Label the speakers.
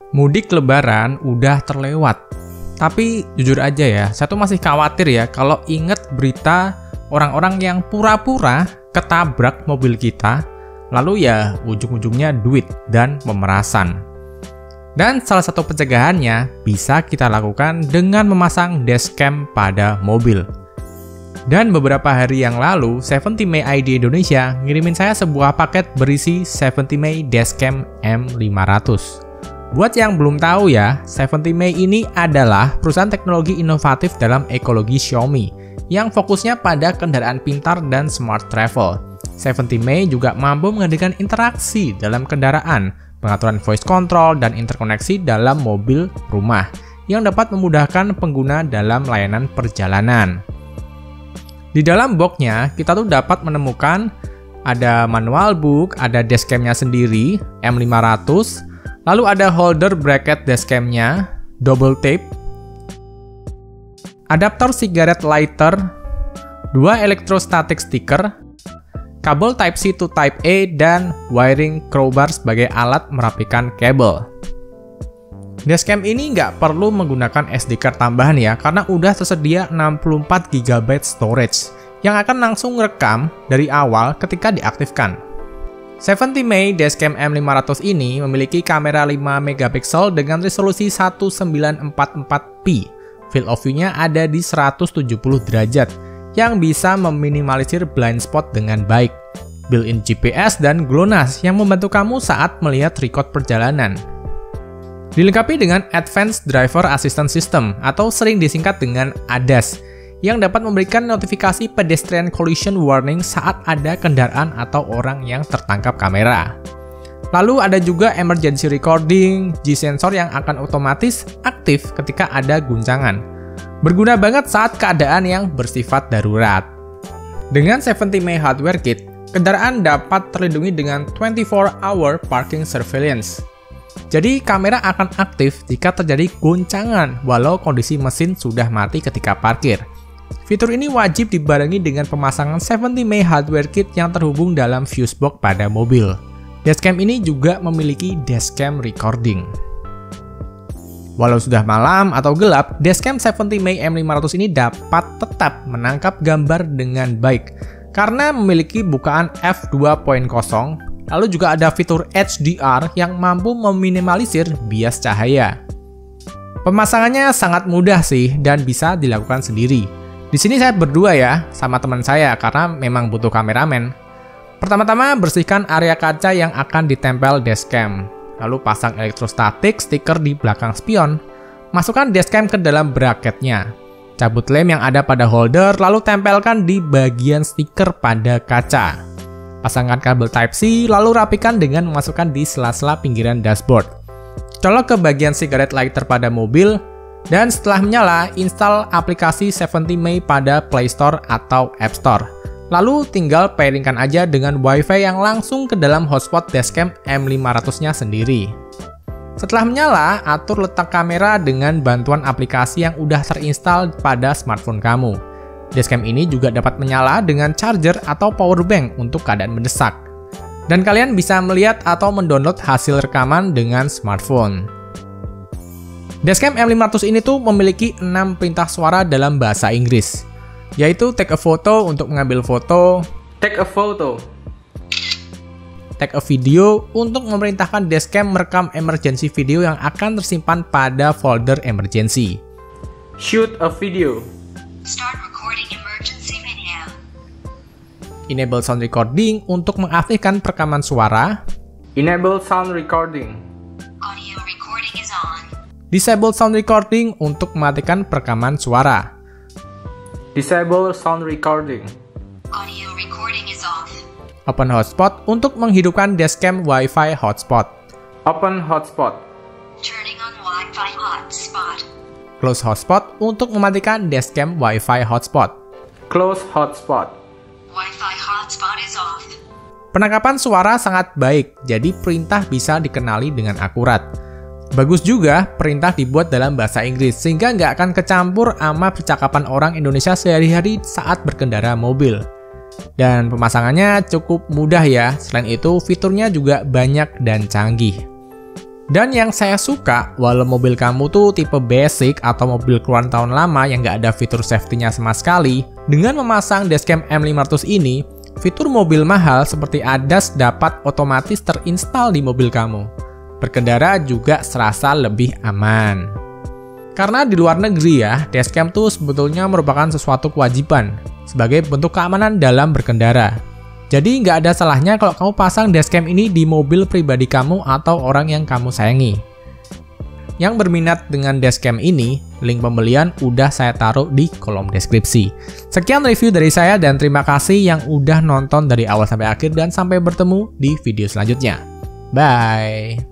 Speaker 1: Mudik lebaran udah terlewat. Tapi jujur aja ya, saya tuh masih khawatir ya kalau inget berita orang-orang yang pura-pura ketabrak mobil kita, lalu ya ujung-ujungnya duit dan pemerasan. Dan salah satu pencegahannya bisa kita lakukan dengan memasang dashcam pada mobil. Dan beberapa hari yang lalu, 70 May ID Indonesia ngirimin saya sebuah paket berisi 70 May Dashcam M500. Buat yang belum tahu ya, 70 May ini adalah perusahaan teknologi inovatif dalam ekologi Xiaomi yang fokusnya pada kendaraan pintar dan smart travel. 70 May juga mampu menghadirkan interaksi dalam kendaraan, pengaturan voice control, dan interkoneksi dalam mobil rumah yang dapat memudahkan pengguna dalam layanan perjalanan. Di dalam boxnya, kita tuh dapat menemukan ada manual book, ada dashcamnya sendiri, M500, lalu ada holder bracket dashcamnya, double tape, adaptor cigarette lighter, 2 electrostatic sticker, kabel Type-C to Type-A, dan wiring crowbar sebagai alat merapikan kabel. Dashcam ini nggak perlu menggunakan SD card tambahan ya, karena udah tersedia 64 GB storage yang akan langsung rekam dari awal ketika diaktifkan. 70 May Dashcam M500 ini memiliki kamera 5 MP dengan resolusi 1944p. Field of view-nya ada di 170 derajat yang bisa meminimalisir blind spot dengan baik. Built-in GPS dan GLONASS yang membantu kamu saat melihat record perjalanan. Dilengkapi dengan Advanced Driver Assistance System atau sering disingkat dengan ADAS yang dapat memberikan notifikasi pedestrian collision warning saat ada kendaraan atau orang yang tertangkap kamera. Lalu ada juga emergency recording, G-sensor yang akan otomatis aktif ketika ada guncangan. Berguna banget saat keadaan yang bersifat darurat. Dengan 70 May Hardware Kit, kendaraan dapat terlindungi dengan 24-hour parking surveillance. Jadi kamera akan aktif jika terjadi goncangan walau kondisi mesin sudah mati ketika parkir. Fitur ini wajib dibarengi dengan pemasangan 70 May Hardware Kit yang terhubung dalam fuse box pada mobil. Dashcam ini juga memiliki dashcam recording. Walau sudah malam atau gelap, Dashcam 70 May M500 ini dapat tetap menangkap gambar dengan baik karena memiliki bukaan f2.0. Lalu juga ada fitur HDR yang mampu meminimalisir bias cahaya. Pemasangannya sangat mudah sih dan bisa dilakukan sendiri. Di sini saya berdua ya sama teman saya karena memang butuh kameramen. Pertama-tama bersihkan area kaca yang akan ditempel dashcam. Lalu pasang elektrostatik stiker di belakang spion. Masukkan dashcam ke dalam bracketnya. Cabut lem yang ada pada holder lalu tempelkan di bagian stiker pada kaca. Pasangkan kabel Type-C lalu rapikan dengan memasukkan di sela-sela pinggiran dashboard. Colok ke bagian cigarette lighter pada mobil. Dan setelah menyala, install aplikasi 70 May pada Play Store atau App Store. Lalu tinggal pairingkan aja dengan Wi-Fi yang langsung ke dalam hotspot Dashcam M500-nya sendiri. Setelah menyala, atur letak kamera dengan bantuan aplikasi yang udah terinstall pada smartphone kamu. Dashcam ini juga dapat menyala dengan charger atau power bank untuk keadaan mendesak. Dan kalian bisa melihat atau mendownload hasil rekaman dengan smartphone. Dashcam M500 ini tuh memiliki 6 perintah suara dalam bahasa Inggris, yaitu take a photo untuk mengambil foto, take a photo, take a video untuk memerintahkan Dashcam merekam emergency video yang akan tersimpan pada folder emergency, shoot a video, start recording emergency video, enable sound recording untuk mengaktifkan perekaman suara, enable sound recording, audio recording is on. Disable sound recording untuk mematikan perekaman suara. Disable sound recording. Audio recording is off. Open hotspot untuk menghidupkan Dashcam Wi-Fi hotspot. Open hotspot. Turning on Wi-Fi hotspot. Close hotspot untuk mematikan Dashcam Wi-Fi hotspot. Close hotspot. Wi-Fi hotspot is off. Penangkapan suara sangat baik, jadi perintah bisa dikenali dengan akurat. Bagus juga perintah dibuat dalam bahasa Inggris sehingga nggak akan kecampur sama percakapan orang Indonesia sehari-hari saat berkendara mobil. Dan pemasangannya cukup mudah ya, selain itu fiturnya juga banyak dan canggih. Dan yang saya suka, walau mobil kamu tuh tipe basic atau mobil keluaran tahun lama yang nggak ada fitur safety-nya sama sekali, dengan memasang dashcam M500 ini, fitur mobil mahal seperti ADAS dapat otomatis terinstall di mobil kamu. Berkendara juga serasa lebih aman. Karena di luar negeri ya, dashcam tuh sebetulnya merupakan sesuatu kewajiban sebagai bentuk keamanan dalam berkendara. Jadi nggak ada salahnya kalau kamu pasang dashcam ini di mobil pribadi kamu atau orang yang kamu sayangi. Yang berminat dengan dashcam ini, link pembelian udah saya taruh di kolom deskripsi. Sekian review dari saya dan terima kasih yang udah nonton dari awal sampai akhir dan sampai bertemu di video selanjutnya. Bye!